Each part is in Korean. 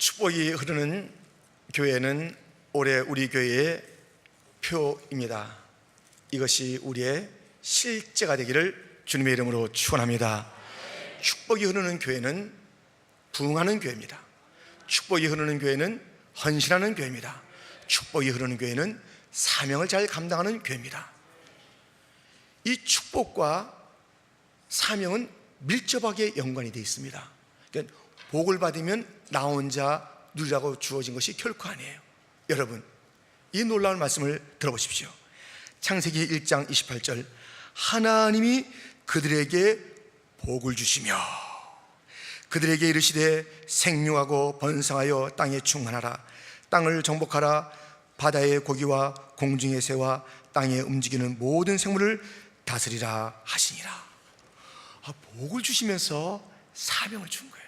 축복이 흐르는 교회는 올해 우리 교회의 표입니다. 이것이 우리의 실제가 되기를 주님의 이름으로 축원합니다. 축복이 흐르는 교회는 부흥하는 교회입니다. 축복이 흐르는 교회는 헌신하는 교회입니다. 축복이 흐르는 교회는 사명을 잘 감당하는 교회입니다. 이 축복과 사명은 밀접하게 연관이 되어 있습니다. 그러니까 복을 받으면 나 혼자 누리라고 주어진 것이 결코 아니에요. 여러분, 이 놀라운 말씀을 들어보십시오. 창세기 1장 28절, 하나님이 그들에게 복을 주시며 그들에게 이르시되 생육하고 번성하여 땅에 충만하라. 땅을 정복하라. 바다의 고기와 공중의 새와 땅에 움직이는 모든 생물을 다스리라 하시니라. 복을 주시면서 사명을 준 거예요.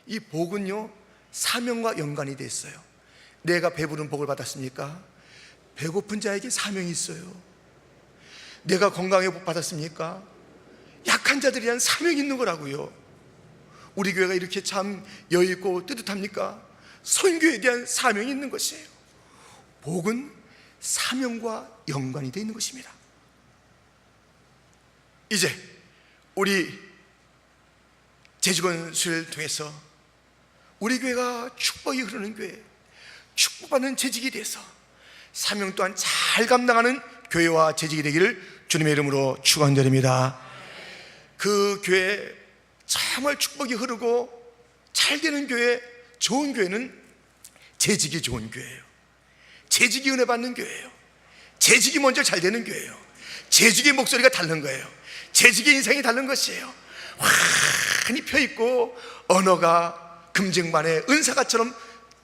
이 복은요, 사명과 연관이 돼 있어요. 내가 배부른 복을 받았습니까? 배고픈 자에게 사명이 있어요. 내가 건강의 복 받았습니까? 약한 자들에 대한 사명이 있는 거라고요. 우리 교회가 이렇게 참 여유있고 뜨뜻합니까? 선교에 대한 사명이 있는 것이에요. 복은 사명과 연관이 되어 있는 것입니다. 이제 우리 재직원수를 통해서 우리 교회가 축복이 흐르는 교회, 축복받는 재직이 돼서 사명 또한 잘 감당하는 교회와 재직이 되기를 주님의 이름으로 축원드립니다. 그 교회 정말 축복이 흐르고 잘 되는 교회, 좋은 교회는 재직이 좋은 교회예요. 재직이 은혜 받는 교회예요. 재직이 먼저 잘 되는 교회예요. 재직의 목소리가 다른 거예요. 재직의 인생이 다른 것이에요. 환히 펴있고 언어가 금쟁반의 은사가처럼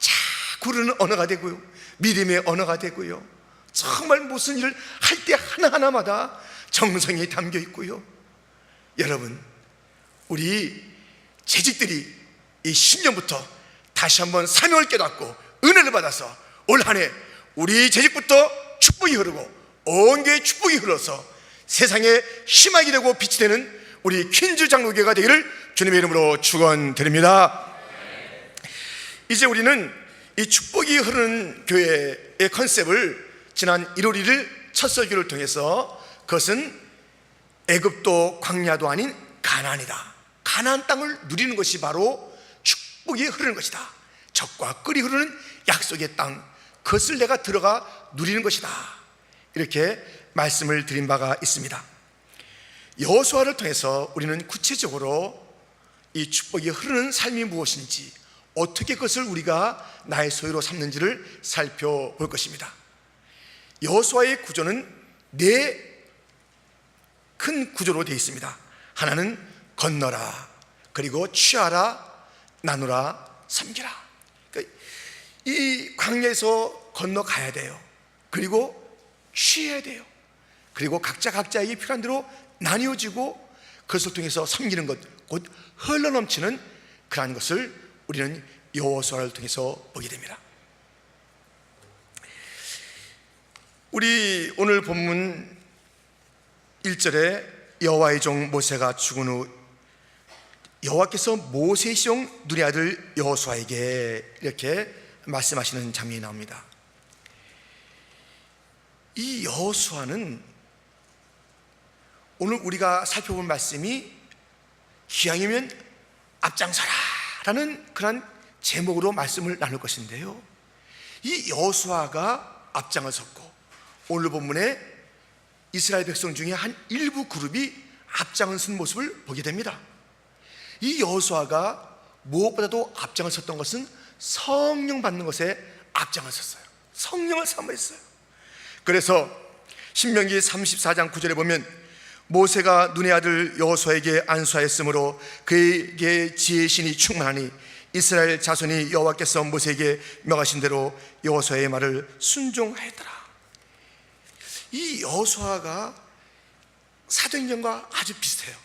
자꾸 흐르는 언어가 되고요, 믿음의 언어가 되고요, 정말 무슨 일을 할 때 하나하나마다 정성이 담겨 있고요. 여러분, 우리 재직들이 이 신년부터 다시 한번 사명을 깨닫고 은혜를 받아서 올 한 해 우리 재직부터 축복이 흐르고 온 교회에 축복이 흘러서 세상에 희망이 되고 빛이 되는 우리 퀸즈 장로교회가 되기를 주님의 이름으로 축원드립니다. 이제 우리는 이 축복이 흐르는 교회의 컨셉을 지난 1월 1일 첫 설교를 통해서, 그것은 애굽도 광야도 아닌 가나안이다, 가나안 땅을 누리는 것이 바로 축복이 흐르는 것이다, 젖과 꿀이 흐르는 약속의 땅, 그것을 내가 들어가 누리는 것이다, 이렇게 말씀을 드린 바가 있습니다. 여호수아를 통해서 우리는 구체적으로 이 축복이 흐르는 삶이 무엇인지, 어떻게 그것을 우리가 나의 소유로 삼는지를 살펴볼 것입니다. 여호수아의 구조는 네 큰 구조로 되어 있습니다. 하나는 건너라, 그리고 취하라, 나누라, 섬기라. 그러니까 이 광야에서 건너가야 돼요. 그리고 취해야 돼요. 그리고 각자에게 필요한 대로 나뉘어지고 그것을 통해서 섬기는 것, 곧 흘러넘치는 그러한 것을 우리는 여호수아를 통해서 보게 됩니다. 우리 오늘 본문 1절에 여호와의 종 모세가 죽은 후 여호와께서 모세의 종 눈의 아들 여호수아에게 이렇게 말씀하시는 장면이 나옵니다. 이 여호수아는 오늘 우리가 살펴본 말씀이 기왕이면 앞장서라 라는 그런 제목으로 말씀을 나눌 것인데요, 이 여호수아가 앞장을 섰고 오늘 본문에 이스라엘 백성 중에 한 일부 그룹이 앞장을 쓴 모습을 보게 됩니다. 이 여호수아가 무엇보다도 앞장을 섰던 것은 성령 받는 것에 앞장을 섰어요. 성령을 사모했어요. 그래서 신명기 34장 9절에 보면 모세가 눈의 아들 여호수아에게 안수하였으므로 그에게 지혜의 신이 충만하니 이스라엘 자손이 여호와께서 모세에게 명하신 대로 여호수아의 말을 순종하였더라. 이 여호수아가 사도행전과 아주 비슷해요.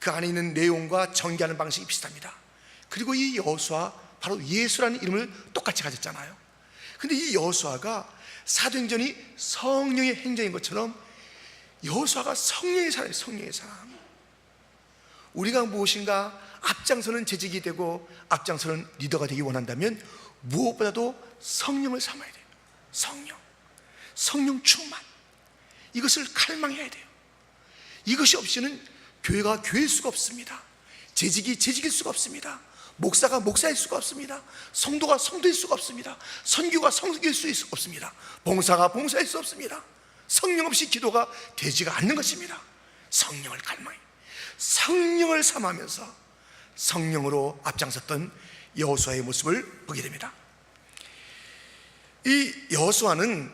그 안에 있는 내용과 전개하는 방식이 비슷합니다. 그리고 이 여호수아, 바로 예수라는 이름을 똑같이 가졌잖아요. 근데 이 여호수아가 사도행전이 성령의 행전인 것처럼 여호수아가 성령의 사람이에요. 성령의 사람. 우리가 무엇인가 앞장서는 재직이 되고 앞장서는 리더가 되기 원한다면 무엇보다도 성령을 삼아야 돼요. 성령 충만, 이것을 갈망해야 돼요. 이것이 없이는 교회가 교회일 수가 없습니다. 재직이 재직일 수가 없습니다. 목사가 목사일 수가 없습니다. 성도가 성도일 수가 없습니다. 선교가 선교일 수 없습니다. 봉사가 봉사일 수 없습니다. 성령 없이 기도가 되지가 않는 것입니다. 성령을 갈망해, 성령을 삼으면서 성령으로 앞장섰던 여호수아의 모습을 보게 됩니다. 이 여호수아는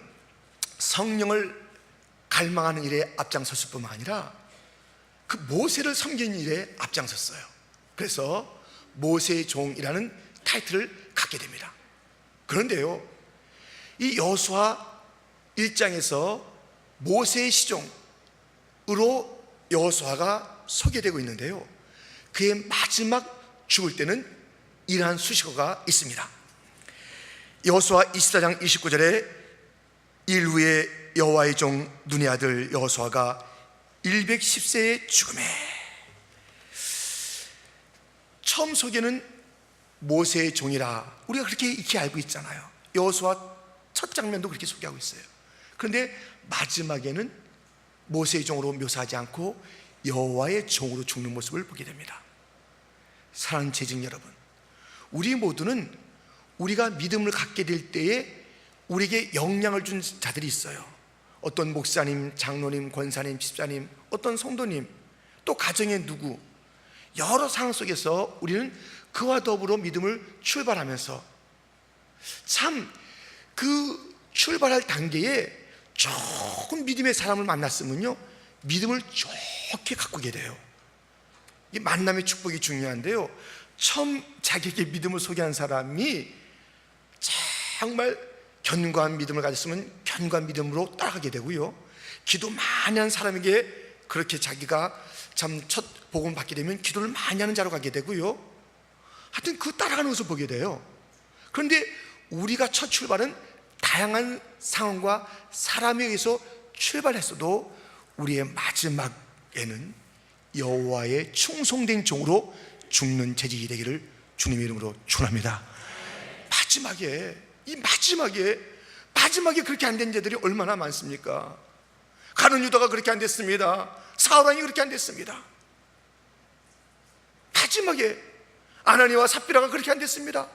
성령을 갈망하는 일에 앞장섰을 뿐만 아니라 그 모세를 섬기는 일에 앞장섰어요. 그래서 모세의 종이라는 타이틀을 갖게 됩니다. 그런데요, 이 여호수아 1장에서 모세의 시종으로 여호수아가 소개되고 있는데요, 그의 마지막 죽을 때는 이러한 수식어가 있습니다. 여호수아 24장 29절에 일 후에 여호와의 종 눈의 아들 여호수아가 110세의 죽음에, 처음 소개는 모세의 종이라 우리가 그렇게 익히 알고 있잖아요. 여호수아 첫 장면도 그렇게 소개하고 있어요. 그런데 마지막에는 모세의 종으로 묘사하지 않고 여호와의 종으로 죽는 모습을 보게 됩니다. 사랑하는 재직 여러분, 우리 모두는 우리가 믿음을 갖게 될 때에 우리에게 영향을 준 자들이 있어요. 어떤 목사님, 장로님, 권사님, 집사님, 어떤 성도님, 또 가정의 누구, 여러 상황 속에서 우리는 그와 더불어 믿음을 출발하면서 참 그 출발할 단계에 조금 믿음의 사람을 만났으면요, 믿음을 좋게 가꾸게 돼요. 이 만남의 축복이 중요한데요, 처음 자기에게 믿음을 소개한 사람이 정말 견고한 믿음을 가졌으면 견고한 믿음으로 따라가게 되고요, 기도 많이 한 사람에게 그렇게 자기가 참 첫 복음을 받게 되면 기도를 많이 하는 자로 가게 되고요, 하여튼 그 따라가는 것을 보게 돼요. 그런데 우리가 첫 출발은 다양한 상황과 사람에 의해서 출발했어도 우리의 마지막에는 여호와의 충성된 종으로 죽는 재직이 되기를 주님의 이름으로 축원합니다. 마지막에 그렇게 안 된 자들이 얼마나 많습니까? 가룟 유다가 그렇게 안 됐습니다. 사울 왕이 그렇게 안 됐습니다. 마지막에 아나니와 삽비라가 그렇게 안 됐습니다.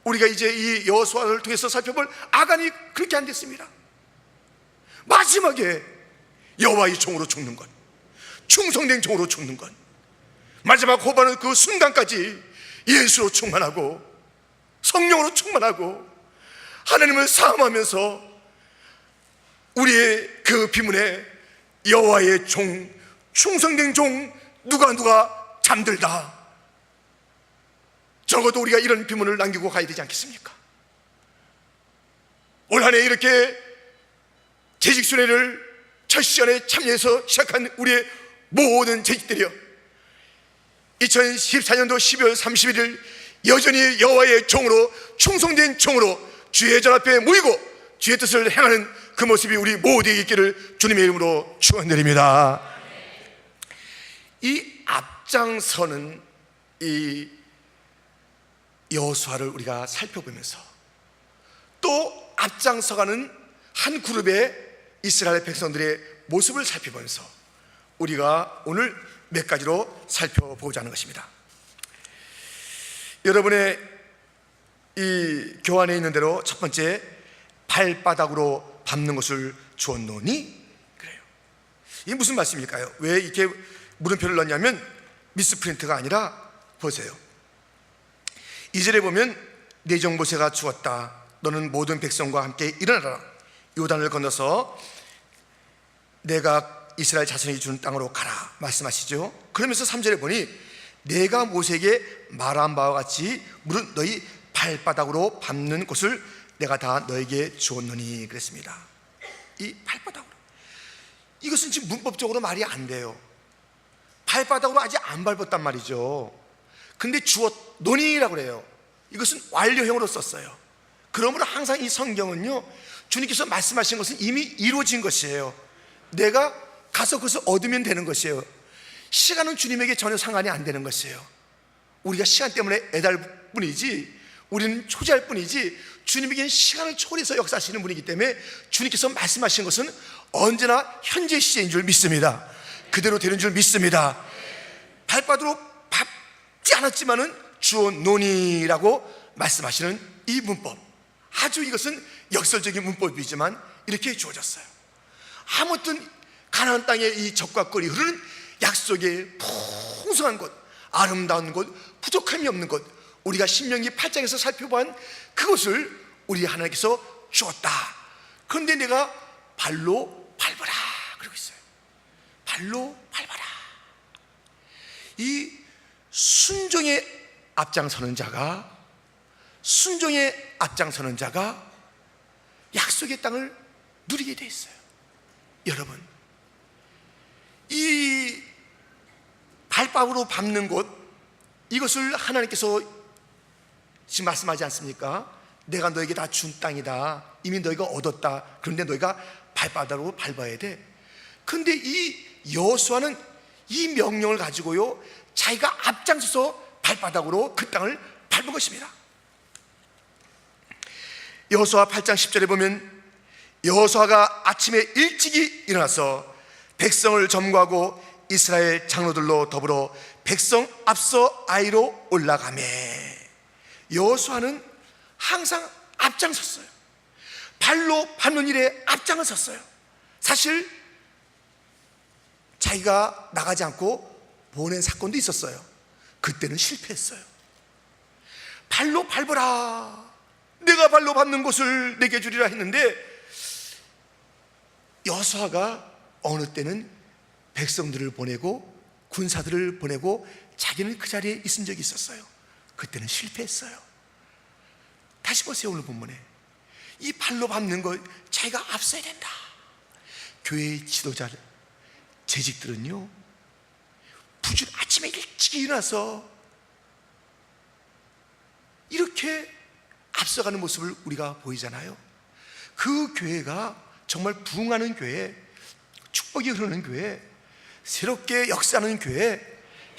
우리가 이제 이 여호수아를 통해서 살펴볼 아간이 그렇게 안 됐습니다. 마지막에 여호와의 종으로 죽는 것, 충성된 종으로 죽는 것, 마지막 호반은 그 순간까지 예수로 충만하고 성령으로 충만하고 하나님을 사모하면서 우리의 그 비문에 여호와의 종, 충성된 종, 누가 잠들다, 적어도 우리가 이런 비문을 남기고 가야 되지 않겠습니까? 올 한 해 이렇게 재직순회를 첫 시간에 참여해서 시작한 우리의 모든 재직들이여, 2014년도 12월 31일 여전히 여호와의 종으로, 충성된 종으로 주의 전 앞에 모이고 주의 뜻을 행하는 그 모습이 우리 모두에게 있기를 주님의 이름으로 축원드립니다. 이 앞장서는 이 여호수아를 우리가 살펴보면서 또 앞장서가는 한 그룹의 이스라엘 백성들의 모습을 살펴보면서 우리가 오늘 몇 가지로 살펴보고자 하는 것입니다. 여러분의 이 교환에 있는 대로 첫 번째, 발바닥으로 밟는 것을 주었노니, 그래요. 이게 무슨 말씀일까요? 왜 이렇게 물음표를 넣냐면 미스프린트가 아니라 보세요. 2절에 보면 내정 모세가 주었다. 너는 모든 백성과 함께 일어나라. 요단을 건너서 내가 이스라엘 자손이 주는 땅으로 가라 말씀하시죠. 그러면서 3절에 보니 내가 모세에게 말한 바와 같이 무릇 너희 발바닥으로 밟는 곳을 내가 다 너에게 주었노니 그랬습니다. 이 발바닥으로, 이것은 지금 문법적으로 말이 안 돼요. 발바닥으로 아직 안 밟았단 말이죠. 근데 주었노니라고 그래요. 이것은 완료형으로 썼어요. 그러므로 항상 이 성경은요, 주님께서 말씀하신 것은 이미 이루어진 것이에요. 내가 가서 그것을 얻으면 되는 것이에요. 시간은 주님에게 전혀 상관이 안 되는 것이에요. 우리가 시간 때문에 애달 뿐이지, 우리는 초지할 뿐이지, 주님에게는 시간을 초월해서 역사하시는 분이기 때문에 주님께서 말씀하신 것은 언제나 현재 시제인 줄 믿습니다. 그대로 되는 줄 믿습니다. 발바닥으로 밟지 않았지만은 주었노니라고 말씀하시는 이 문법, 아주 이것은 역설적인 문법이지만 이렇게 주어졌어요. 아무튼 가나안 땅의 이 적과 꿀이 흐르는 약속의 풍성한 곳, 아름다운 곳, 부족함이 없는 곳, 우리가 신명기 8장에서 살펴본 그것을 우리 하나님께서 주었다. 그런데 내가 발로 밟아라 그러고 있어요. 발로 밟아라. 이 순종에 앞장서는 자가, 순종에 앞장서는 자가 약속의 땅을 누리게 돼 있어요. 여러분, 이 발바닥으로 밟는 곳, 이것을 하나님께서 지금 말씀하지 않습니까? 내가 너에게 다 준 땅이다, 이미 너희가 얻었다. 그런데 너희가 발바닥으로 밟아야 돼. 그런데 이 여호수아는 이 명령을 가지고요, 자기가 앞장서서 발바닥으로 그 땅을 밟은 것입니다. 여호수아 8장 10절에 보면, 여호수아가 아침에 일찍이 일어나서 백성을 점거하고 이스라엘 장로들로 더불어 백성 앞서 아이로 올라가매. 여호수아는 항상 앞장섰어요. 발로 밟는 일에 앞장을 섰어요. 사실 자기가 나가지 않고 보낸 사건도 있었어요. 그때는 실패했어요. 발로 밟아라, 내가 발로 밟는 곳을 내게 주리라 했는데, 여호수아가 어느 때는 백성들을 보내고 군사들을 보내고 자기는 그 자리에 있은 적이 있었어요. 그때는 실패했어요. 다시 보세요. 오늘 본문에 이 발로 밟는 것, 자기가 앞서야 된다. 교회의 지도자, 재직들은요, 아침에 일찍 일어나서 이렇게 앞서가는 모습을 우리가 보이잖아요. 그 교회가 정말 부흥하는 교회, 축복이 흐르는 교회, 새롭게 역사하는 교회,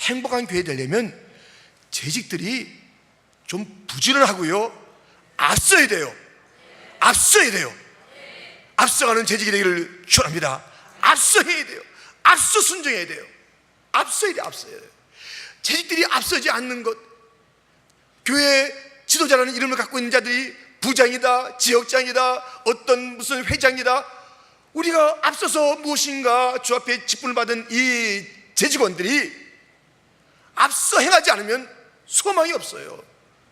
행복한 교회 되려면 재직들이 좀 부지런하고요, 앞서야 돼요. 앞서야 돼요. 앞서가는 재직이 되기를 축원합니다. 앞서야 돼요. 앞서 순종해야 돼요. 앞서야 돼요. 앞서야 돼요. 재직들이 앞서지 않는 것, 교회 지도자라는 이름을 갖고 있는 자들이 부장이다, 지역장이다, 어떤 무슨 회장이다, 우리가 앞서서 무엇인가 주 앞에 직분을 받은 이 재직원들이 앞서 행하지 않으면 소망이 없어요.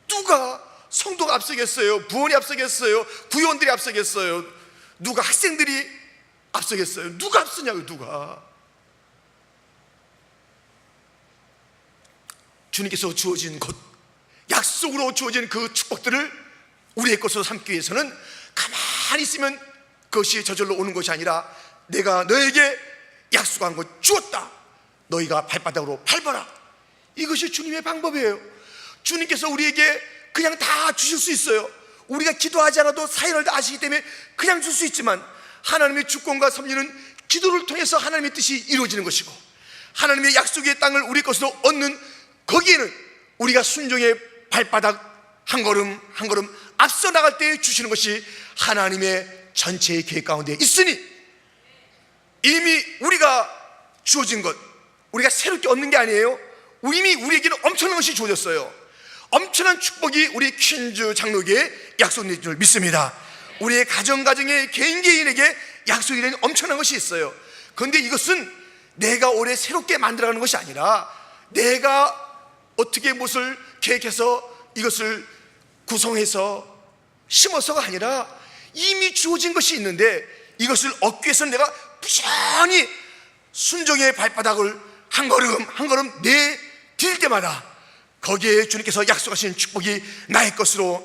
누가 성도가 앞서겠어요? 부원이 앞서겠어요? 구요원들이 앞서겠어요? 누가 학생들이 앞서겠어요? 누가 앞서냐고요? 누가? 주님께서 주어진 것, 약속으로 주어진 그 축복들을 우리의 것으로 삼기 위해서는 가만히 있으면 그것이 저절로 오는 것이 아니라, 내가 너에게 약속한 것 주었다, 너희가 발바닥으로 밟아라. 이것이 주님의 방법이에요. 주님께서 우리에게 그냥 다 주실 수 있어요. 우리가 기도하지 않아도 사연을 다 아시기 때문에 그냥 줄 수 있지만, 하나님의 주권과 섭리는 기도를 통해서 하나님의 뜻이 이루어지는 것이고, 하나님의 약속의 땅을 우리 것으로 얻는 거기에는 우리가 순종의 발바닥 한 걸음 한 걸음 앞서 나갈 때 주시는 것이 하나님의 전체의 계획 가운데 있으니, 이미 우리가 주어진 것, 우리가 새롭게 얻는 게 아니에요. 이미 우리에게는 엄청난 것이 주어졌어요. 엄청난 축복이 우리 퀸즈 장로교에 약속된 줄 믿습니다. 우리의 가정에 개인에게 약속이 된 엄청난 것이 있어요. 그런데 이것은 내가 올해 새롭게 만들어가는 것이 아니라, 내가 어떻게 무엇을 계획해서 이것을 구성해서 심어서가 아니라, 이미 주어진 것이 있는데 이것을 얻기 위해서는 내가 부지런히 순종의 발바닥을 한 걸음 한 걸음 내딜 때마다 거기에 주님께서 약속하신 축복이 나의 것으로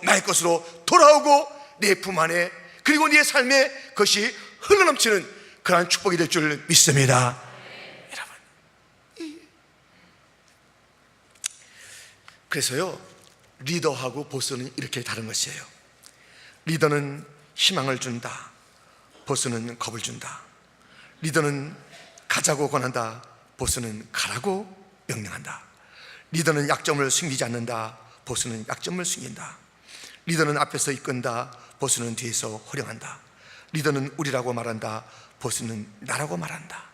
돌아오고 내 품 안에, 그리고 네 삶에 그것이 흘러넘치는 그러한 축복이 될 줄 믿습니다. 여러분, 그래서요, 리더하고 보스는 이렇게 다른 것이에요. 리더는 희망을 준다, 보스는 겁을 준다. 리더는 가자고 권한다, 보스는 가라고 명령한다. 리더는 약점을 숨기지 않는다. 보스는 약점을 숨긴다. 리더는 앞에서 이끈다. 보스는 뒤에서 호령한다. 리더는 우리라고 말한다. 보스는 나라고 말한다.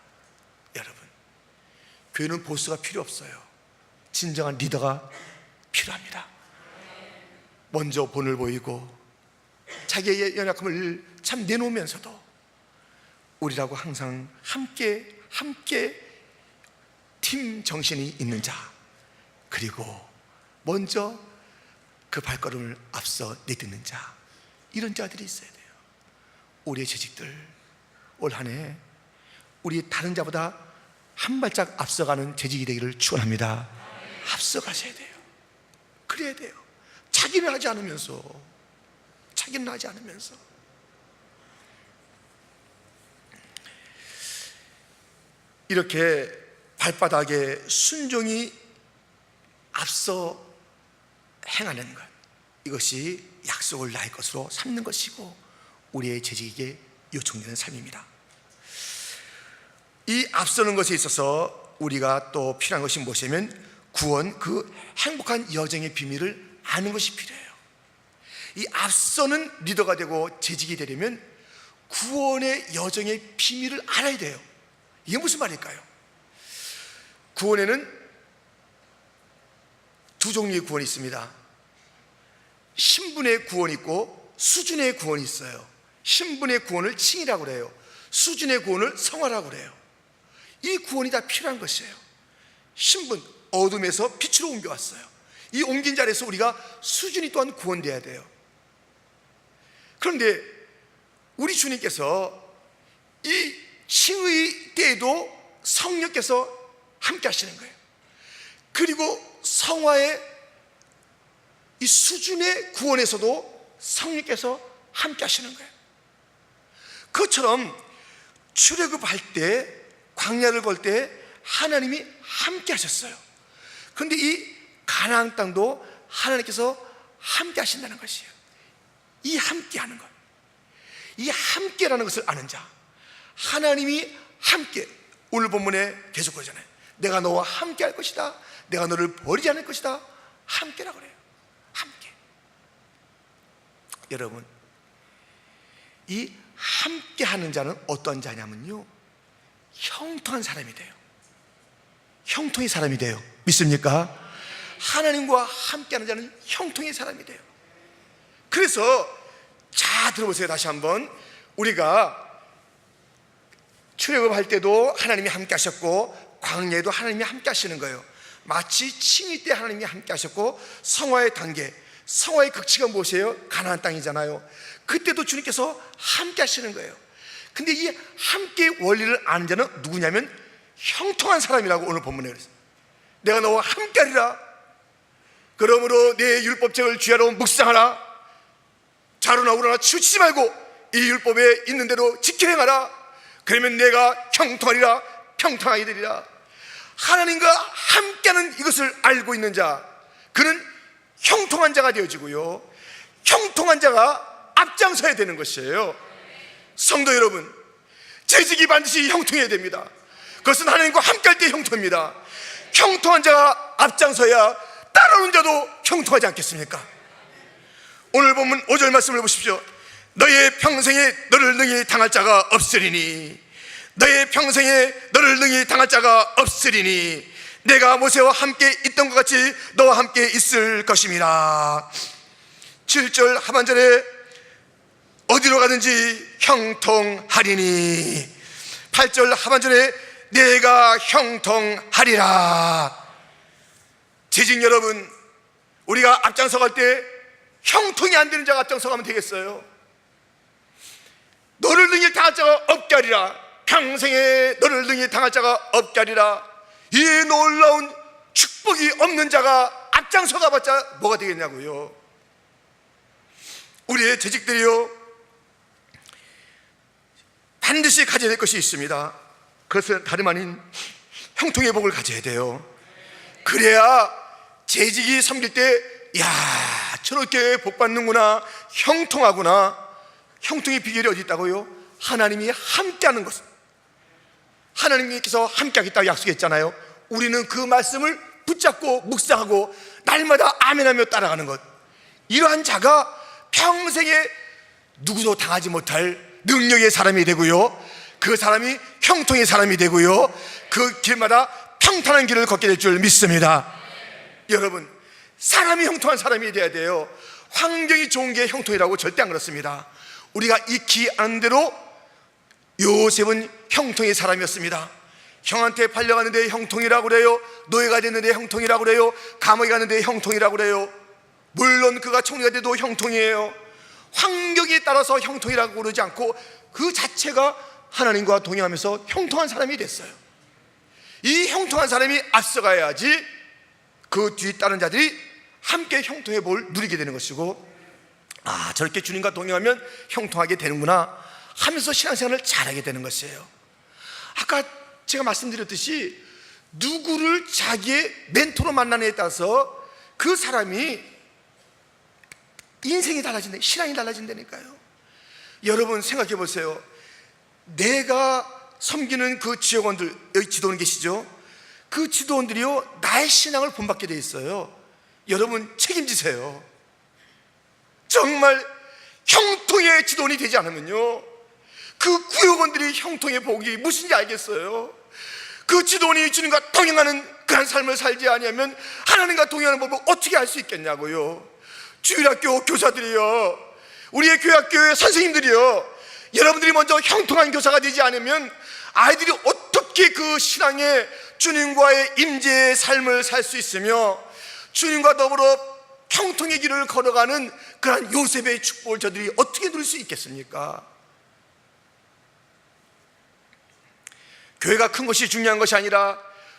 여러분, 교회는 보스가 필요 없어요. 진정한 리더가 필요합니다. 먼저 본을 보이고 자기의 연약함을 참 내놓으면서도 우리라고 항상 함께 팀 정신이 있는 자, 그리고 먼저 그 발걸음을 앞서 내딛는 자, 이런 자들이 있어야 돼요. 우리의 재직들 올 한 해 우리 다른 자보다 한 발짝 앞서가는 재직이 되기를 축원합니다. 앞서가셔야 돼요. 그래야 돼요. 자기는 하지 않으면서 이렇게 발바닥에 순종이 앞서 행하는 것, 이것이 약속을 나의 것으로 삼는 것이고 우리의 재직에게 요청되는 삶입니다. 이 앞서는 것에 있어서 우리가 또 필요한 것이 무엇이냐면 구원, 그 행복한 여정의 비밀을 아는 것이 필요해요. 이 앞서는 리더가 되고 재직이 되려면 구원의 여정의 비밀을 알아야 돼요. 이게 무슨 말일까요? 구원에는 두 종류의 구원이 있습니다. 신분의 구원이 있고 수준의 구원이 있어요. 신분의 구원을 칭이라고 그래요. 수준의 구원을 성화라고 그래요. 이 구원이 다 필요한 것이에요. 신분, 어둠에서 빛으로 옮겨왔어요. 이 옮긴 자리에서 우리가 수준이 또한 구원돼야 돼요. 그런데 우리 주님께서 이 칭의 때에도 성령께서 함께 하시는 거예요. 그리고 성화의 이 수준의 구원에서도 성령께서 함께 하시는 거예요. 그것처럼 출애굽할 때, 광야를 걸 때 하나님이 함께 하셨어요. 그런데 이 가나안 땅도 하나님께서 함께 하신다는 것이에요. 이 함께 하는 것, 이 함께라는 것을 아는 자, 하나님이 함께, 오늘 본문에 계속 그러잖아요. 내가 너와 함께 할 것이다, 내가 너를 버리지 않을 것이다. 함께라고 그래요. 함께. 여러분, 이 함께 하는 자는 어떤 자냐면요, 형통한 사람이 돼요. 형통의 사람이 돼요. 믿습니까? 하나님과 함께하는 자는 형통의 사람이 돼요. 그래서 자 들어보세요. 다시 한번. 우리가 출애굽할 때도 하나님이 함께 하셨고 광야에도 하나님이 함께 하시는 거예요. 마치 칭의 때 하나님이 함께 하셨고 성화의 단계, 성화의 극치가 무엇이에요? 가나안 땅이잖아요. 그때도 주님께서 함께 하시는 거예요. 근데 이 함께 원리를 아는 자는 누구냐면 형통한 사람이라고 오늘 본문에 그랬어요. 내가 너와 함께 하리라. 그러므로 내 율법책을 주야로 묵상하라. 자루나 우러나 치우치지 말고 이 율법에 있는 대로 지켜 행하라. 그러면 내가 형통하리라. 평통하게 되리라. 하나님과 함께하는 이것을 알고 있는 자, 그는 형통한 자가 되어지고요, 형통한 자가 앞장서야 되는 것이에요. 성도 여러분, 재직이 반드시 형통해야 됩니다. 그것은 하나님과 함께할 때 형통입니다. 형통한 자가 앞장서야 따라오는 자도 형통하지 않겠습니까? 오늘 본문 5절 말씀을 보십시오. 너의 평생에 너를 능히 당할 자가 없으리니, 너의 평생에 너를 능히 당할 자가 없으리니 내가 모세와 함께 있던 것 같이 너와 함께 있을 것임이라. 7절 하반절에 어디로 가든지 형통하리니, 8절 하반절에 내가 형통하리라. 재직 여러분, 우리가 앞장서 갈 때 형통이 안 되는 자가 앞장서 가면 되겠어요? 너를 능히 당할 자가 없게 하리라. 평생에 너를 능히 당할 자가 없게 하리라. 이 놀라운 축복이 없는 자가 앞장서 가봤자 뭐가 되겠냐고요. 우리의 재직들이요, 반드시 가져야 될 것이 있습니다. 그것은 다름 아닌 형통의 복을 가져야 돼요. 그래야 재직이 섬길 때, 야, 저렇게 복 받는구나, 형통하구나. 형통의 비결이 어디 있다고요? 하나님이 함께하는 것. 하나님께서 함께하겠다고 약속했잖아요. 우리는 그 말씀을 붙잡고 묵상하고 날마다 아멘하며 따라가는 것, 이러한 자가 평생에 누구도 당하지 못할 능력의 사람이 되고요, 그 사람이 형통의 사람이 되고요, 그 길마다 평탄한 길을 걷게 될 줄 믿습니다. 여러분, 사람이 형통한 사람이 돼야 돼요. 환경이 좋은 게 형통이라고 절대 안 그렇습니다. 우리가 익히 아는 대로 요셉은 형통의 사람이었습니다. 형한테 팔려가는데 형통이라고 그래요. 노예가 됐는데 형통이라고 그래요. 감옥에 갔는데 형통이라고 그래요. 물론 그가 총리가 돼도 형통이에요. 환경에 따라서 형통이라고 그러지 않고 그 자체가 하나님과 동행하면서 형통한 사람이 됐어요. 이 형통한 사람이 앞서가야지 그 뒤에 따른 자들이 함께 형통의 복을 누리게 되는 것이고, 아, 저렇게 주님과 동행하면 형통하게 되는구나 하면서 신앙생활을 잘하게 되는 것이에요. 아까 제가 말씀드렸듯이 누구를 자기의 멘토로 만나느냐에 따라서 그 사람이 인생이 달라진다, 신앙이 달라진다니까요. 여러분 생각해 보세요. 내가 섬기는 그 지역원들, 여기 지도원 계시죠? 그 지도원들이요, 나의 신앙을 본받게 돼 있어요. 여러분 책임지세요. 정말 형통의 지도원이 되지 않으면요, 그 구역원들이 형통의 복이 무엇인지 알겠어요? 그 지도원이 주님과 동행하는 그런 삶을 살지 아니하면 하나님과 동행하는 법을 어떻게 알 수 있겠냐고요. 주일학교 교사들이요, 우리의 교회학교의 선생님들이요, 여러분들이 먼저 형통한 교사가 되지 않으면 아이들이 어떻게 그 신앙의 주님과의 임재의 삶을 살 수 있으며 주님과 더불어 형통의 길을 걸어가는 그러한 요셉의 축복을 저들이 어떻게 누릴 수 있겠습니까? 교회가 큰 것이 중요한 것이 아니라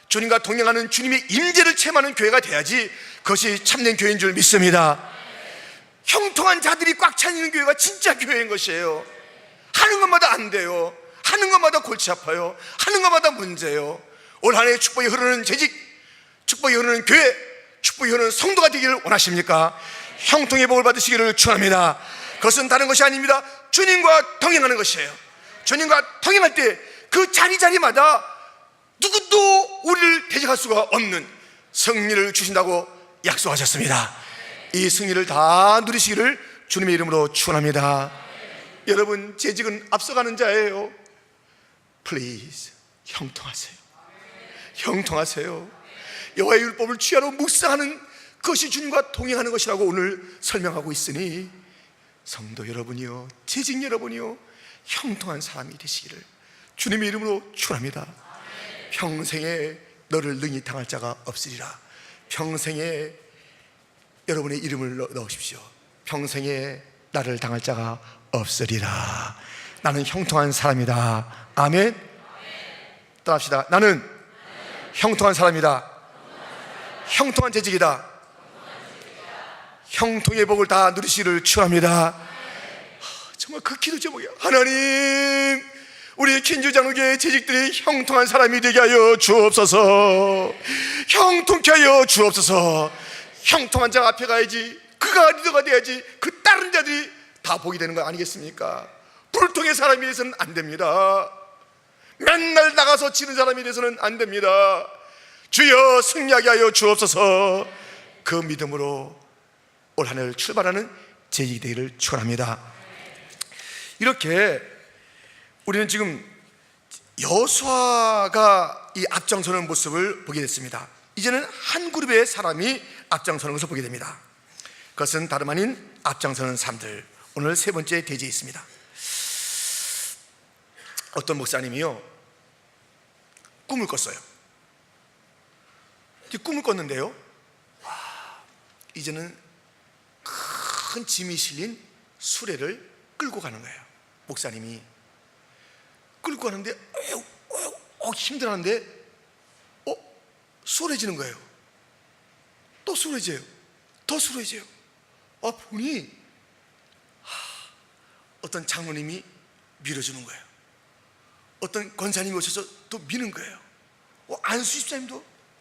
주님과 동행하는 주님의 임재를 체험하는 교회가 돼야지 그것이 참된 교회인 줄 믿습니다. 형통한 자들이 꽉 차 있는 교회가 진짜 교회인 것이에요. 하는 것마다 안 돼요. 하는 것마다 골치 아파요. 하는 것마다 문제예요. 올 한 해 축복이 흐르는 재직, 축복이 흐르는 교회, 축복이 흐르는 성도가 되기를 원하십니까? 형통의 복을 받으시기를 축원합니다. 그것은 다른 것이 아닙니다. 주님과 동행하는 것이에요. 주님과 동행할 때 그 자리자리마다 누구도 우리를 대적할 수가 없는 승리를 주신다고 약속하셨습니다. 이 승리를 다 누리시기를 주님의 이름으로 축원합니다. 여러분, 재직은 앞서가는 자예요. Please, 형통하세요. 형통하세요. 여호와의 율법을 취하러 묵상하는 그것이 주님과 동행하는 것이라고 오늘 설명하고 있으니 성도 여러분이요, 재직 여러분이요, 형통한 사람이 되시기를 주님의 이름으로 축원합니다. 평생에 너를 능히 당할 자가 없으리라. 평생에 여러분의 이름을 넣으십시오. 평생에 나를 당할 자가 없으리라. 나는 형통한 사람이다. 아멘. 따라합시다. 나는 형통한 사람이다. 형통한 재직이다. 형통의 복을 다 누리시기를 축원합니다. 정말 그 기도 제목이야. 하나님, 우리 킨주장로교회 재직들이 형통한 사람이 되게 하여 주옵소서. 형통케 하여 주옵소서. 형통한 자 앞에 가야지, 그가 리더가 돼야지 그 다른 자들이 다 보게 되는 거 아니겠습니까? 불통의 사람이 돼서는 안 됩니다. 맨날 나가서 치는 사람이 돼서는 안 됩니다. 주여 승리하게 하여 주옵소서. 그 믿음으로 올 한 해를 출발하는 재직이 되기를 축원합니다. 이렇게 우리는 지금 여호수아가 이 앞장서는 모습을 보게 됐습니다. 이제는 한 그룹의 사람이 앞장서는 것을 보게 됩니다. 그것은 다름 아닌 앞장서는 사람들. 오늘 세 번째 대지에 있습니다. 어떤 목사님이요, 꿈을 꿨어요. 꿈을 꿨는데요, 이제는 큰 짐이 실린 수레를 끌고 가는 거예요. 목사님이 끌고 가는데 힘들었는데 수월해지는 거예요. 또 수월해져요. 더 수월해져요. 보니 어떤 장로님이 밀어주는 거예요. 어떤 권사님이 오셔서 또 미는 거예요. 안수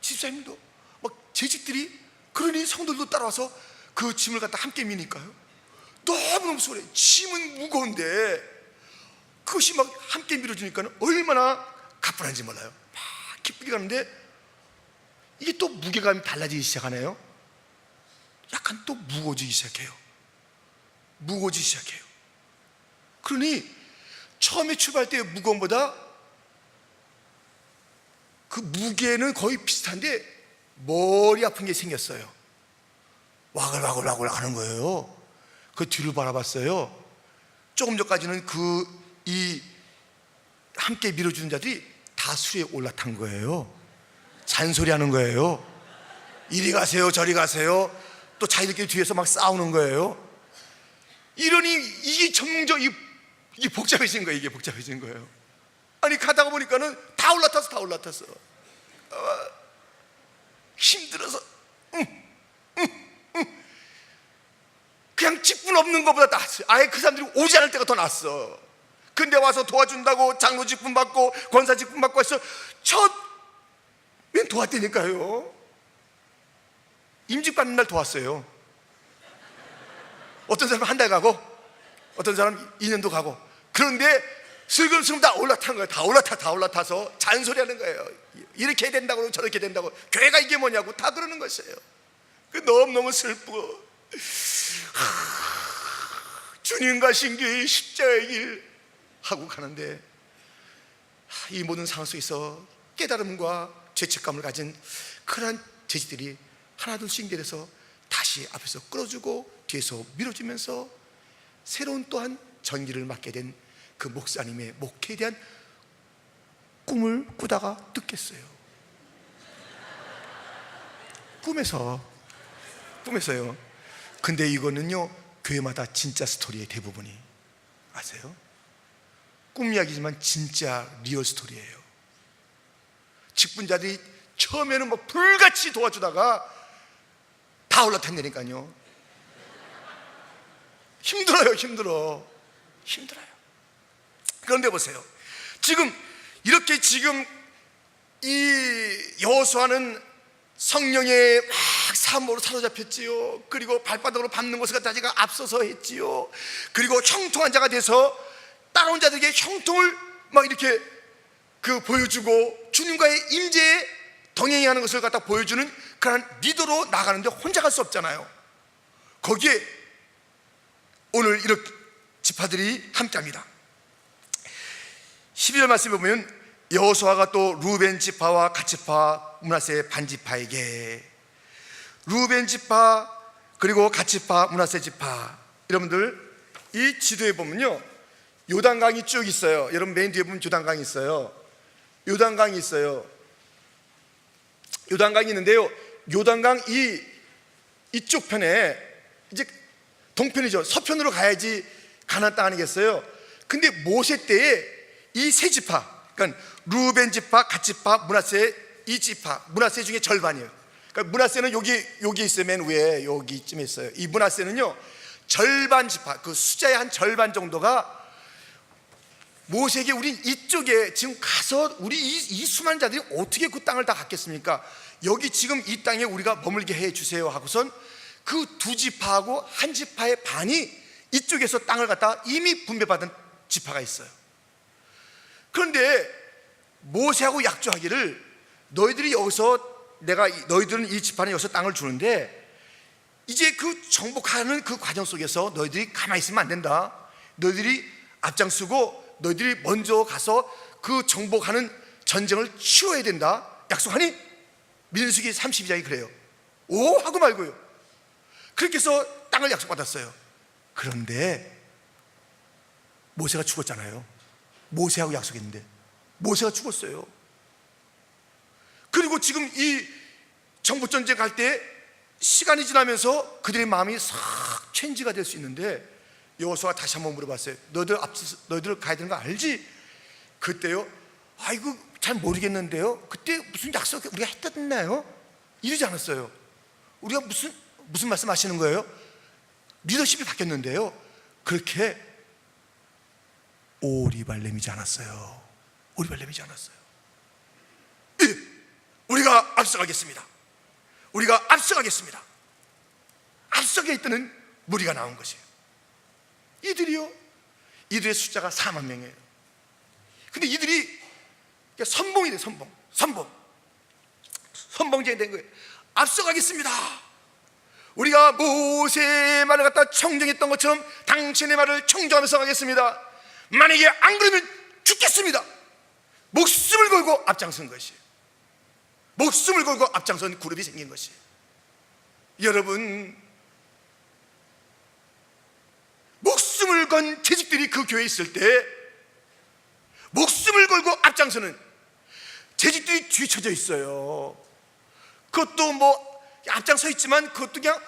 집사님도 막 재직들이, 그러니 성도들도 따라와서 그 짐을 갖다 함께 미니까요, 너무너무 수월해요. 짐은 무거운데 그것이 막 함께 밀어주니까 얼마나 가뿐한지 몰라요. 막 기쁘게 가는데 이게 또 무게감이 달라지기 시작하네요. 약간 또 무거워지기 시작해요. 무거워지기 시작해요. 그러니 처음에 출발할 때의 무거움보다 그 무게는 거의 비슷한데 머리 아픈 게 생겼어요. 와글와글 하는 거예요. 그 뒤를 바라봤어요. 조금 전까지는 함께 밀어주는 자들이 다 수레에 올라탄 거예요. 잔소리하는 거예요. 이리 가세요 저리 가세요. 또 자기들끼리 뒤에서 막 싸우는 거예요. 이러니 이게 전문적 이게 복잡해진 거예요. 이게 복잡해진 거예요. 아니 가다가 보니까는 다 올라탔어. 힘들어서 그냥 직분 없는 것보다 낫어. 아예 그 사람들이 오지 않을 때가 더 낫어. 근데 와서 도와준다고 장로 직분 받고 권사 직분 받고 해서 웬 도왔다니까요. 임직 받는 날 도왔어요. 어떤 사람은 한 달 가고 어떤 사람은 2년도 가고. 그런데 슬금슬금 다 올라탄 거예요. 다 올라타서 잔소리하는 거예요. 이렇게 된다고 저렇게 된다고. 교회가 이게 뭐냐고 다 그러는 것이에요. 너무너무 슬프고 주님과 신교의 십자가의 길 하고 가는데 이 모든 상황 속에서 깨달음과 죄책감을 가진 그러한 제지들이 하나둘씩 내려서 다시 앞에서 끌어주고 뒤에서 밀어주면서 새로운 또한 전기를 맡게 된 그 목사님의 목회에 대한 꿈을 꾸다가 듣겠어요. 꿈에서요. 근데 이거는요 교회마다 진짜 스토리의 대부분이 아세요? 꿈 이야기지만 진짜 리얼 스토리예요. 직분자들이 처음에는 뭐 불같이 도와주다가 다 올라탄다니까요. 힘들어요. 그런데 보세요. 이렇게 이 여호수아는 성령의 막 사모로 사로잡혔지요. 그리고 발바닥으로 밟는 것을 갖다 제가 앞서서 했지요. 그리고 형통한 자가 돼서 따라온 자들에게 형통을 막 이렇게 보여주고 주님과의 임재에 동행하는 것을 갖다 보여주는 그런 리더로 나가는데 혼자 갈 수 없잖아요. 거기에 오늘 이렇게 지파들이 함께합니다. 12절 말씀에 보면 여호수아가 또 루벤 지파와 갓 지파 므낫세 반 지파에게, 루벤 지파 그리고 갓 지파 므낫세 지파, 여러분들 이 지도에 보면요 요단강이 쭉 있어요. 여러분 맨 뒤에 보면 요단강이 있어요. 요단강이 있는데요, 요단강 이쪽 편에 이제 동편이죠. 서편으로 가야지 가나안 땅 아니겠어요? 근데 모세 때에 이 세 지파, 그러니까 루벤 지파, 갓 지파, 므낫세 이 지파, 므낫세 중에 절반이에요. 그러니까 므낫세는 여기 있어요. 맨 위에 여기쯤에 있어요. 이 므낫세는요 절반 지파, 그 숫자의 한 절반 정도가 모세에게 우리 이쪽에 지금 가서 우리 이 수많은 자들이 어떻게 그 땅을 다 갖겠습니까? 여기 지금 이 땅에 우리가 머물게 해 주세요 하고선 그 두 지파하고 한 지파의 반이 이쪽에서 땅을 갖다가 이미 분배받은 지파가 있어요. 그런데 모세하고 약조하기를 너희들이 여기서 너희들은 이 지파는 여기서 땅을 주는데 이제 그 정복하는 그 과정 속에서 너희들이 가만히 있으면 안 된다. 너희들이 앞장서고 너희들이 먼저 가서 그 정복하는 전쟁을 치러야 된다 약속하니 민수기 32장이 그래요. 오 하고 말고요. 그렇게 해서 땅을 약속받았어요. 그런데 모세가 죽었잖아요. 모세하고 약속했는데 모세가 죽었어요. 그리고 지금 이 정복전쟁 갈 때 시간이 지나면서 그들의 마음이 싹 체인지가 될 수 있는데 여호수아가 다시 한번 물어봤어요. 너희들 가야 되는 거 알지? 그때요, 아이고 잘 모르겠는데요, 그때 무슨 약속 우리가 했었나요? 이러지 않았어요. 우리가 무슨 말씀 하시는 거예요? 리더십이 바뀌었는데요, 그렇게 오리발렘이지 않았어요. 예, 우리가 앞서가겠습니다. 앞서게 있던 무리가 나온 것이에요. 이들의 숫자가 4만 명이에요. 근데 이들이 선봉이 돼. 선봉. 선봉제가 된 거예요. 앞서가겠습니다. 우리가 모세의 말을 갖다 청정했던 것처럼 당신의 말을 청정하면서 가겠습니다. 만약에 안 그러면 죽겠습니다. 목숨을 걸고 앞장선 것이에요. 목숨을 걸고 앞장선 그룹이 생긴 것이에요. 여러분, 목숨을 건 재직들이 그 교회에 있을 때 목숨을 걸고 앞장서는 재직들이 뒤쳐져 있어요. 그것도 뭐 앞장서 있지만 그것도 그냥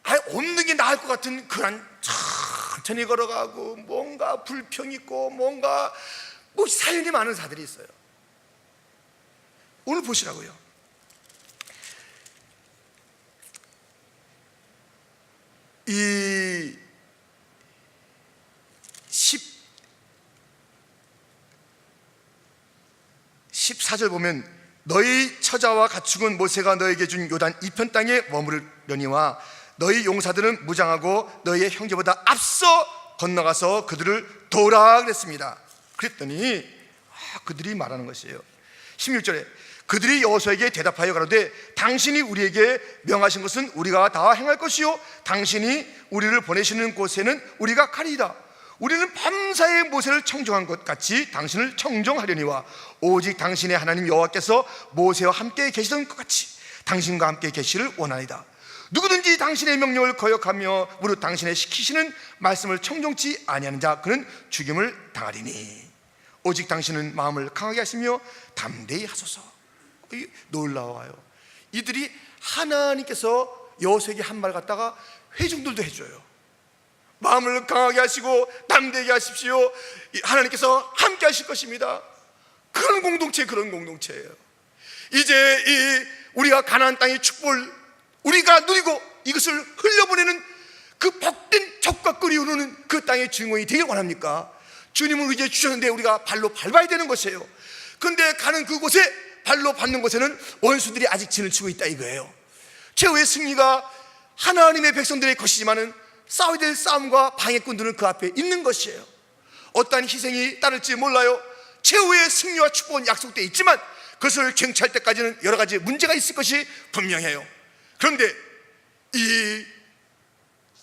아예 없는 게 나을 것 같은 그런, 천천히 걸어가고 뭔가 불평 있고 뭔가 뭐 사연이 많은 사들이 있어요. 오늘 보시라고요. 이 14절 보면 너희 처자와 가축은 모세가 너에게 준 요단 이편 땅에 머무르려니와 너희 용사들은 무장하고 너희의 형제보다 앞서 건너가서 그들을 도우라 그랬습니다. 그랬더니 그들이 말하는 것이에요. 16절에 그들이 여호수아에게 대답하여 가로되 당신이 우리에게 명하신 것은 우리가 다 행할 것이요 당신이 우리를 보내시는 곳에는 우리가 가리이다. 우리는 밤사이 모세를 청정한 것 같이 당신을 청정하려니와 오직 당신의 하나님 여호와께서 모세와 함께 계시던 것 같이 당신과 함께 계시를 원하이다. 누구든지 당신의 명령을 거역하며 무릇 당신의 시키시는 말씀을 청정치 아니하는 자 그는 죽임을 당하리니 오직 당신은 마음을 강하게 하시며 담대히 하소서. 놀라워요. 이들이 하나님께서 여호수아에게 한 말 갖다가 회중들도 해줘요. 마음을 강하게 하시고 담대하게 하십시오. 하나님께서 함께 하실 것입니다. 그런 공동체, 그런 공동체예요. 이제 우리가 가나안 땅의 축복을 우리가 누리고 이것을 흘려보내는 그 복된 적과 꿀이 흐르는 그 땅의 주인공이 되길 원합니까? 주님은 의지해 주셨는데 우리가 발로 밟아야 되는 것이에요. 그런데 가는 그곳에 발로 밟는 곳에는 원수들이 아직 진을 치고 있다 이거예요. 최후의 승리가 하나님의 백성들의 것이지만은 싸워야 될 싸움과 방해꾼들은 그 앞에 있는 것이에요. 어떠한 희생이 따를지 몰라요. 최후의 승리와 축복은 약속되어 있지만 그것을 쟁취할 때까지는 여러 가지 문제가 있을 것이 분명해요. 그런데 이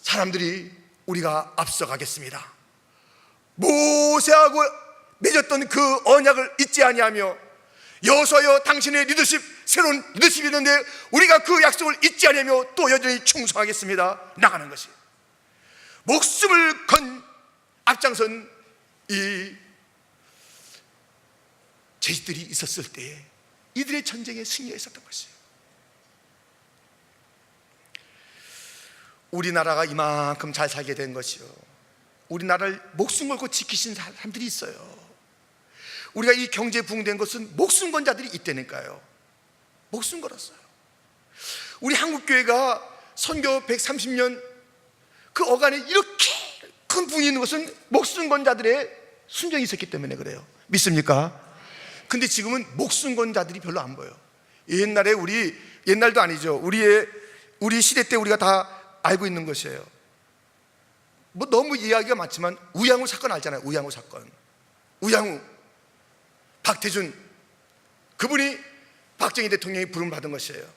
사람들이 우리가 앞서가겠습니다. 모세하고 맺었던 그 언약을 잊지 아니하며 여호수아여 당신의 리더십, 새로운 리더십이 있는데 우리가 그 약속을 잊지 아니하며 또 여전히 충성하겠습니다. 나가는 것이 목숨을 건 앞장선 이 제자들이 있었을 때에 이들의 전쟁에 승리가 있었던 것이에요. 우리나라가 이만큼 잘 살게 된 것이요, 우리나라를 목숨 걸고 지키신 사람들이 있어요. 우리가 이 경제 부흥된 것은 목숨 건 자들이 있다니까요. 목숨 걸었어요. 우리 한국교회가 선교 130년 그 어간에 이렇게 큰 부흥이 있는 것은 목숨 건 자들의 순종이 있었기 때문에 그래요. 믿습니까? 근데 지금은 목숨 건 자들이 별로 안 보여. 옛날에 옛날도 아니죠. 우리 시대 때 우리가 다 알고 있는 것이에요. 뭐 너무 이야기가 많지만 우양우 사건 알잖아요. 우양우 사건. 우양우 박태준 그분이 박정희 대통령이 부름을 받은 것이에요.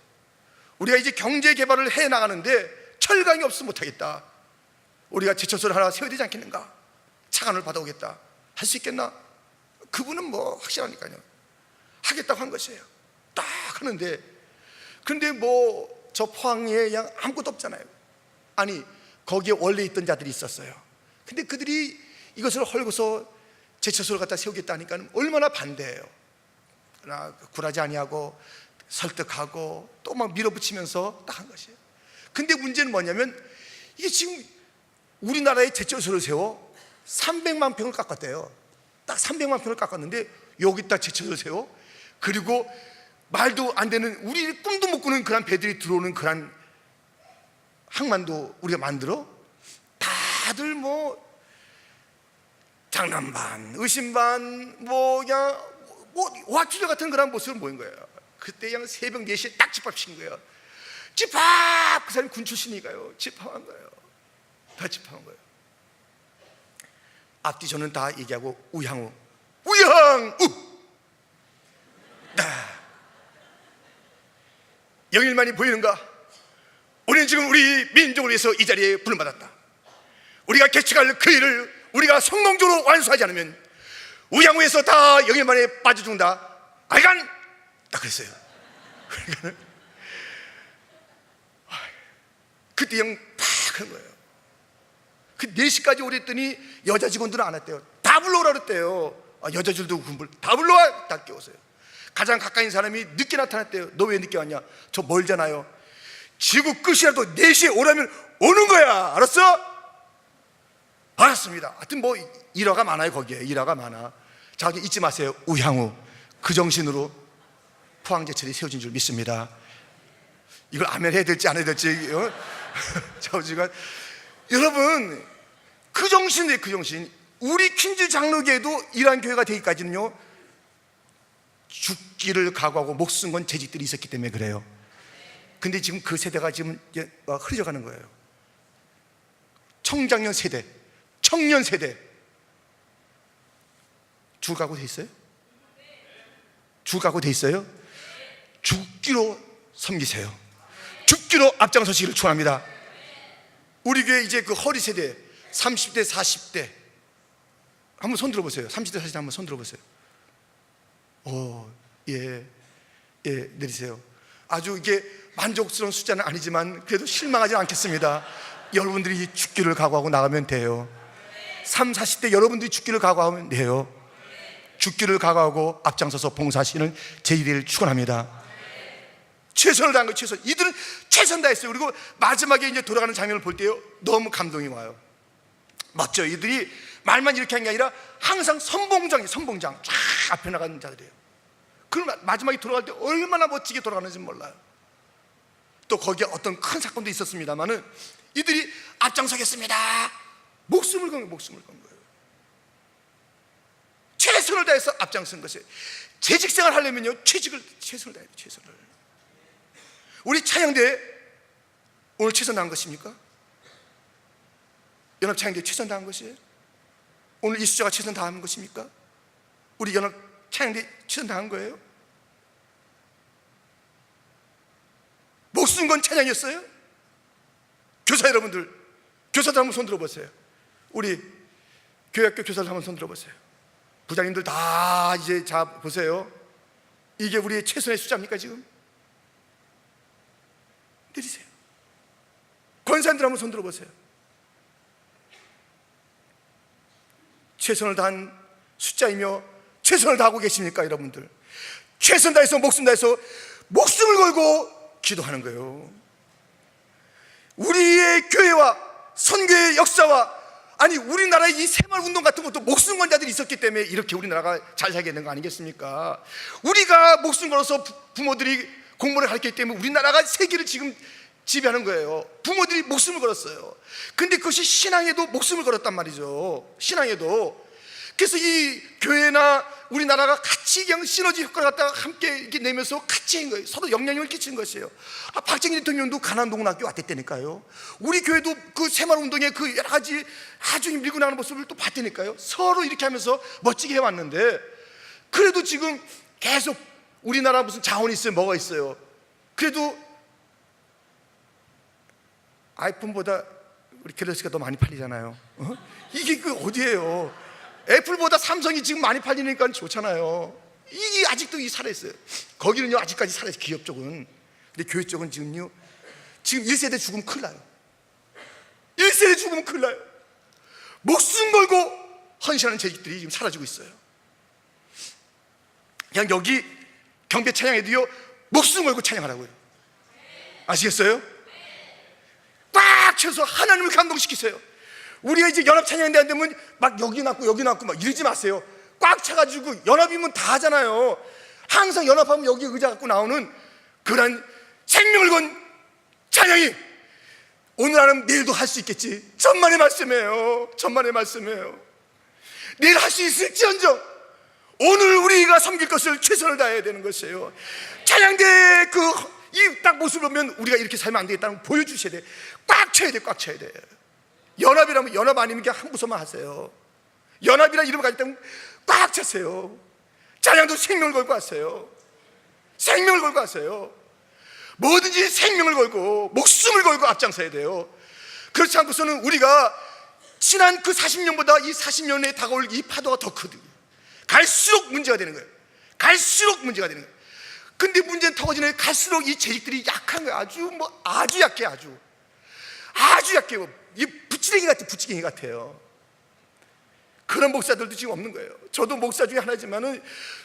우리가 이제 경제 개발을 해 나가는데 철강이 없으면 못하겠다. 우리가 제철소를 하나 세워야 되지 않겠는가? 차관을 받아오겠다. 할 수 있겠나? 그분은 뭐 확실하니까요. 하겠다고 한 것이에요. 딱 하는데, 근데 뭐 저 포항에 그냥 아무것도 없잖아요. 아니 거기에 원래 있던 자들이 있었어요. 근데 그들이 이것을 헐고서 제철소를 갖다 세우겠다 하니까 얼마나 반대해요. 그러나 굴하지 아니하고 설득하고 또 막 밀어붙이면서 딱 한 것이에요. 근데 문제는 뭐냐면 이게 지금 우리나라에 제철소를 세워 300만 평을 깎았대요. 딱 300만 평을 깎았는데 여기다 제철소를 세워. 그리고 말도 안 되는, 우리 꿈도 못 꾸는 그런 배들이 들어오는 그런 항만도 우리가 만들어. 다들 뭐 장난 반, 의심 반, 뭐 그냥 뭐 와투자 같은 그런 모습을 보인 거예요. 그때 그냥 새벽 4시에 딱 집합시킨 거예요. 집합! 그 사람이 군 출신이니까요. 집합한 거예요. 다 집합한 거예요. 앞뒤 저는 다 얘기하고 우양우, 우양우! 영일만이 보이는가? 우리는 지금 우리 민족을 위해서 이 자리에 부름받았다. 우리가 개척할 그 일을 우리가 성공적으로 완수하지 않으면 우양우에서 다 영일만에 빠져 죽는다. 아이간! 딱 그랬어요. 그때 영 딱 한 거예요. 그 4시까지 오랬더니 여자 직원들은 안 왔대요. 다 불러오라 그랬대요. 여자들도 군불 다 불러와. 다 깨웠어요. 가장 가까이 있는 사람이 늦게 나타났대요. 너 왜 늦게 왔냐? 저 멀잖아요. 지구 끝이라도 4시에 오라면 오는 거야. 알았어? 알았습니다. 하여튼 뭐 일화가 많아요. 거기에 일화가 많아. 자, 잊지 마세요. 우향우 그 정신으로 포항제철이 세워진 줄 믿습니다. 이걸 아멘 해야 될지 안 해야 될지 좌우지간 여러분, 그 정신이에요. 그 정신. 우리 퀸즈 장로교회도 이러한 교회가 되기까지는요, 죽기를 각오하고 목숨 건 재직들이 있었기 때문에 그래요. 근데 지금 그 세대가 지금 흐려져가는 거예요. 청장년 세대, 청년 세대. 죽을 각오 돼 있어요? 죽을 각오 돼 있어요? 죽기로 섬기세요. 죽기로 앞장서시기를 축원합니다. 우리 교회 이제 그 허리 세대 30대 40대 한번 손 들어보세요. 30대 40대 한번 손 들어보세요. 예, 내리세요. 아주 이게 만족스러운 숫자는 아니지만 그래도 실망하지 않겠습니다. 여러분들이 죽기를 각오하고 나가면 돼요. 30, 40대 여러분들이 죽기를 각오하면 돼요. 죽기를 각오하고 앞장서서 봉사하시는 제1일 축원합니다. 최선을 다한 거예요. 최선. 이들은 최선 다했어요. 그리고 마지막에 이제 돌아가는 장면을 볼 때요, 너무 감동이 와요. 멋져요. 이들이 말만 이렇게 한 게 아니라 항상 선봉장 쫙 앞에 나가는 자들이에요. 그럼 마지막에 돌아갈 때 얼마나 멋지게 돌아가는지 몰라요. 또 거기에 어떤 큰 사건도 있었습니다만은 이들이 앞장서겠습니다. 목숨을 건 거예요. 최선을 다해서 앞장선 것이에요. 재직생활 하려면요, 최선을 다해야 돼요. 최선을. 우리 찬양대 오늘 최선 다한 것입니까? 연합 찬양대 최선 다한 것이에요? 오늘 이 숫자가 최선 다한 것입니까? 우리 연합 찬양대 최선 다한 거예요? 목숨 건 찬양이었어요? 교사 여러분들, 교사들 한번 손 들어보세요. 우리 교회학교 교사들 한번 손 들어보세요. 부장님들 다 이제 자 보세요. 이게 우리의 최선의 숫자입니까 지금? 내리세요. 권사님들 한번 손 들어보세요. 최선을 다한 숫자이며 최선을 다하고 계십니까 여러분들? 최선 다해서 목숨 다해서 목숨을 걸고 기도하는 거예요. 우리의 교회와 선교의 역사와 아니 우리나라의 이 새마을운동 같은 것도 목숨 건 자들이 있었기 때문에 이렇게 우리나라가 잘 살게 된 거 아니겠습니까? 우리가 목숨 걸어서 부모들이 공부를 가르쳤기 때문에 우리나라가 세계를 지금 지배하는 거예요. 부모들이 목숨을 걸었어요. 근데 그것이 신앙에도 목숨을 걸었단 말이죠. 신앙에도. 그래서 이 교회나 우리나라가 같이 그냥 시너지 효과를 갖다가 함께 이렇게 내면서 같이 한 거예요. 서로 영향력을 끼친 것이에요. 박정희 대통령도 가난동원학교 왔댔다니까요. 우리 교회도 그 새마을운동의 그 여러 가지 아주 밀고 나가는 모습을 또 봤다니까요. 서로 이렇게 하면서 멋지게 해왔는데 그래도 지금 계속 우리나라 무슨 자원이 있어요? 뭐가 있어요? 그래도 아이폰보다 우리 갤럭시가 더 많이 팔리잖아요. 이게 그 어디예요? 애플보다 삼성이 지금 많이 팔리니까 좋잖아요. 이게 아직도 살아있어요. 거기는요 아직까지 살아있어요. 기업 쪽은. 근데 교회 쪽은 지금 1세대 죽으면 큰일 나요. 1세대 죽으면 큰일 나요. 목숨 걸고 헌신하는 재직들이 지금 사라지고 있어요. 그냥 여기 경배 찬양에도요 목숨 걸고 찬양하라고요. 아시겠어요? 꽉 채워서 하나님을 감동시키세요. 우리가 이제 연합 찬양대 안 되면 막 여기 낳고 막 이러지 마세요. 꽉 차가지고 연합이면 다 하잖아요. 항상 연합하면 여기 의자 갖고 나오는 그런 생명을 건 찬양이 오늘 하면 내일도 할 수 있겠지. 천만의 말씀이에요. 천만의 말씀이에요. 내일 할 수 있을지언정 오늘 우리가 섬길 것을 최선을 다해야 되는 것이에요. 찬양대 이 딱 모습을 보면 우리가 이렇게 살면 안 되겠다는 걸 보여주셔야 돼. 꽉 쳐야 돼. 꽉 쳐야 돼. 연합이라면 연합 아니면 그냥 한 부서만 하세요. 연합이라는 이름을 가지고 있다면 꽉 차세요. 찬양도 생명을 걸고 하세요. 생명을 걸고 하세요. 뭐든지 생명을 걸고 목숨을 걸고 앞장서야 돼요. 그렇지 않고서는 우리가 지난 그 40년보다 이 40년에 다가올 이 파도가 더 크거든요. 갈수록 문제가 되는 거예요. 갈수록 문제가 되는 거예요. 근데 문제는 터지는 갈수록 이 재직들이 약한 거예요. 아주 약해. 아주 약해요. 이 부치갱이 같아요. 그런 목사들도 지금 없는 거예요. 저도 목사 중에 하나지만은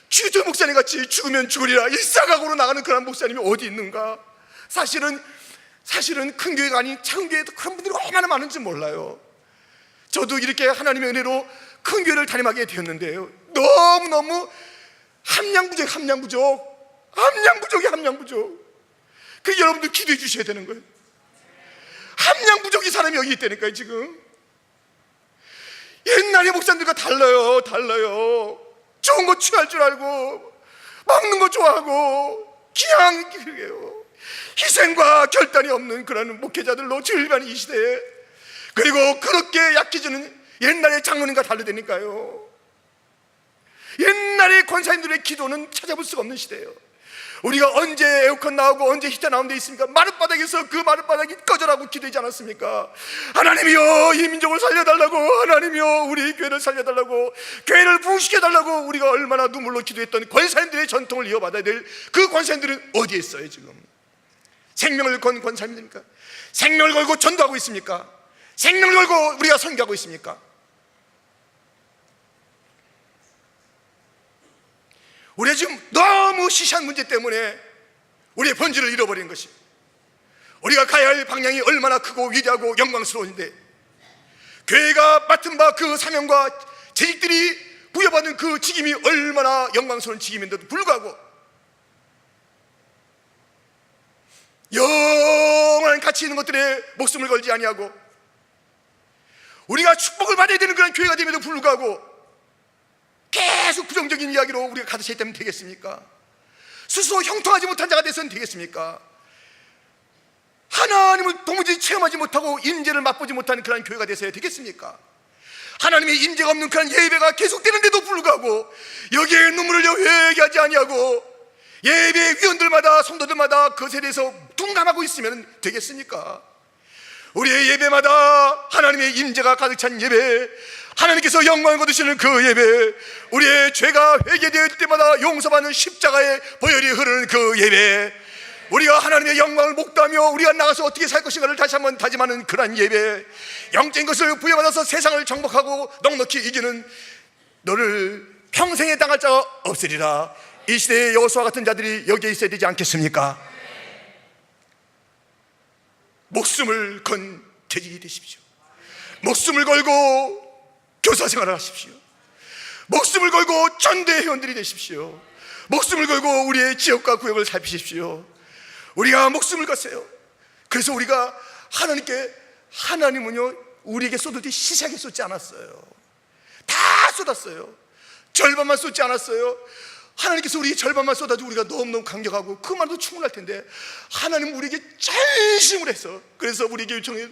주저 목사님 같이 죽으면 죽으리라 일사각오로 나가는 그런 목사님이 어디 있는가? 사실은 큰 교회가 아닌 작은 교회에도 그런 분들이 얼마나 많은지 몰라요. 저도 이렇게 하나님의 은혜로 큰 교회를 담임하게 되었는데요, 너무너무 함량부족이 함량부족. 그 여러분들 기도해 주셔야 되는 거예요. 함량부족이 사람이 여기 있다니까요. 지금 옛날의 목사님들과 달라요. 좋은 거 취할 줄 알고 먹는 거 좋아하고 그냥 그래요. 희생과 결단이 없는 그런 목회자들로 질반이 이 시대에, 그리고 그렇게 약해지는 옛날의 장로님과 다르다니까요. 옛날의 권사님들의 기도는 찾아볼 수가 없는 시대예요. 우리가 언제 에어컨 나오고 언제 히터 나오는 데 있습니까? 마룻바닥에서 그 마룻바닥이 꺼져라고 기도하지 않았습니까? 하나님이여 이 민족을 살려달라고, 하나님이여 우리 교회를 살려달라고, 교회를 부흥시켜달라고 우리가 얼마나 눈물로 기도했던 권사님들의 전통을 이어받아야 될 그 권사님들은 어디에 있어요? 지금 생명을 건 권사님입니까? 생명을 걸고 전도하고 있습니까? 생명을 걸고 우리가 선교하고 있습니까? 우리가 지금 너무 시시한 문제 때문에 우리의 본질을 잃어버리는 것이, 우리가 가야 할 방향이 얼마나 크고 위대하고 영광스러운데, 교회가 맡은 바 그 사명과 재직들이 부여받은 그 직임이 얼마나 영광스러운 직임인데도 불구하고 영원한 가치 있는 것들에 목숨을 걸지 아니하고, 우리가 축복을 받아야 되는 그런 교회가 됨에도 불구하고 계속 부정적인 이야기로 우리가 가득 있다면 되겠습니까? 스스로 형통하지 못한 자가 돼서는 되겠습니까? 하나님을 도무지 체험하지 못하고 임재를 맛보지 못하는 그런 교회가 돼서야 되겠습니까? 하나님의 임재가 없는 그런 예배가 계속되는데도 불구하고 여기에 눈물을 회개하지 아니하고 예배 위원들마다 성도들마다 그것에 대해서 둔감하고 있으면 되겠습니까? 우리의 예배마다 하나님의 임재가 가득 찬 예배, 하나님께서 영광을 거두시는 그 예배, 우리의 죄가 회개될 때마다 용서받는 십자가의 보혈이 흐르는 그 예배, 우리가 하나님의 영광을 목도하며 우리가 나가서 어떻게 살 것인가를 다시 한번 다짐하는 그러한 예배, 영적인 것을 부여받아서 세상을 정복하고 넉넉히 이기는 너를 평생에 당할 자가 없으리라. 이 시대의 여호수아 같은 자들이 여기에 있어야 되지 않겠습니까? 목숨을 건 재직이 되십시오. 목숨을 걸고 교사 생활을 하십시오. 목숨을 걸고 전대 회원들이 되십시오. 목숨을 걸고 우리의 지역과 구역을 살피십시오. 우리가 목숨을 걸세요. 그래서 우리가 하나님은요 우리에게 쏟을 시시하게 쏟지 않았어요. 다 쏟았어요. 절반만 쏟지 않았어요. 하나님께서 우리에게 절반만 쏟아도 우리가 너무너무 감격하고 그 말도 충분할 텐데, 하나님은 우리에게 전심을 해서, 그래서 우리에게 요청해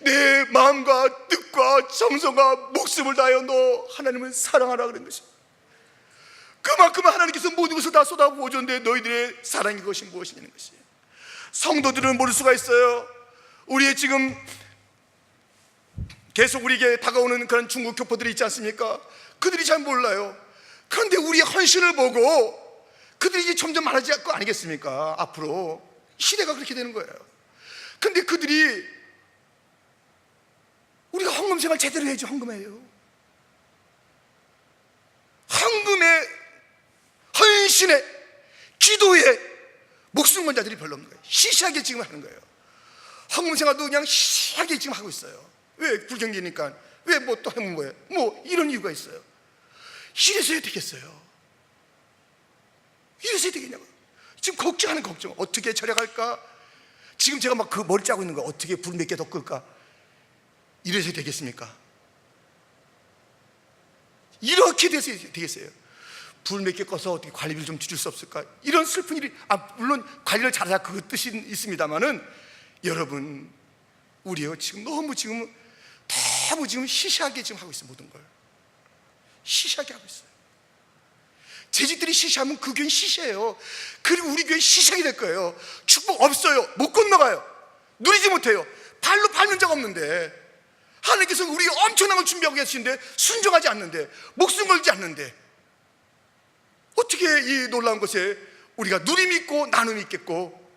내 마음과 뜻과 정성과 목숨을 다하여 너 하나님을 사랑하라 그런 것입니다. 그만큼 하나님께서 모든 것을 다 쏟아부어줬는데 너희들의 사랑이 그것이 무엇이냐는 것이에요. 성도들은 모를 수가 있어요. 우리의 지금 계속 우리에게 다가오는 그런 중국 교포들이 있지 않습니까? 그들이 잘 몰라요. 그런데 우리의 헌신을 보고 그들이 이제 점점 많아질 거 아니겠습니까? 앞으로 시대가 그렇게 되는 거예요. 그런데 그들이 우리가 헌금 생활 제대로 해야지. 헌금해요. 헌금에, 헌신에, 기도에 목숨 건 자들이 별로 없는 거예요. 시시하게 지금 하는 거예요. 헌금 생활도 그냥 시시하게 지금 하고 있어요. 왜? 불경기니까. 왜 뭐 또 하는 거예요? 뭐 이런 이유가 있어요. 이래서야 되겠어요. 이래서야 되겠냐고. 지금 걱정하는 걱정. 어떻게 절약할까? 지금 제가 막 그 머리 짜고 있는 거, 어떻게 불 몇 개 더 끌까? 이래서야 되겠습니까? 이렇게 돼서 되겠어요. 불 몇 개 꺼서 어떻게 관리비를 좀 줄일 수 없을까? 이런 슬픈 일이, 물론 관리를 잘하자 그 뜻이 있습니다만은, 여러분 우리요 지금 너무 지금 시시하게 지금 하고 있어요. 모든 걸 시시하게 하고 있어요. 재직들이 시시하면 그 교회는 시시해요. 그리고 우리 교회 시시하게 될 거예요. 축복 없어요. 못 건너가요. 누리지 못해요. 발로 밟는 적 없는데, 하나님께서 우리가 엄청난 걸 준비하고 계시는데 순종하지 않는데, 목숨 걸지 않는데, 어떻게 이 놀라운 것에 우리가 누림이 있고 나눔이 있겠고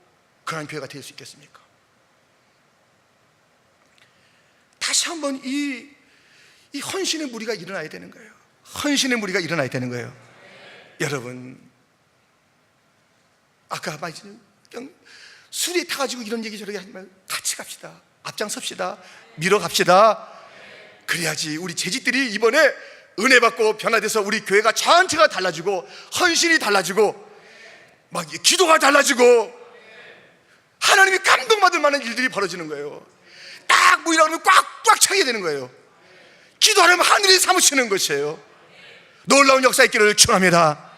그런 교회가 될 수 있겠습니까? 다시 한번 이 헌신의 무리가 일어나야 되는 거예요. 헌신의 무리가 일어나야 되는 거예요. 여러분, 아까 말씀 그냥 술이 타가지고 이런 얘기 저렇게 하지 말고 같이 갑시다. 앞장섭시다. 밀어갑시다. 그래야지 우리 재직들이 이번에 은혜 받고 변화돼서 우리 교회가 전체가 달라지고, 헌신이 달라지고, 막 기도가 달라지고, 하나님이 감동받을 만한 일들이 벌어지는 거예요. 딱 모이라고 하면 꽉꽉 차게 되는 거예요. 기도하려면 하늘이 사무치는 것이에요. 놀라운 역사 있기를 축원합니다.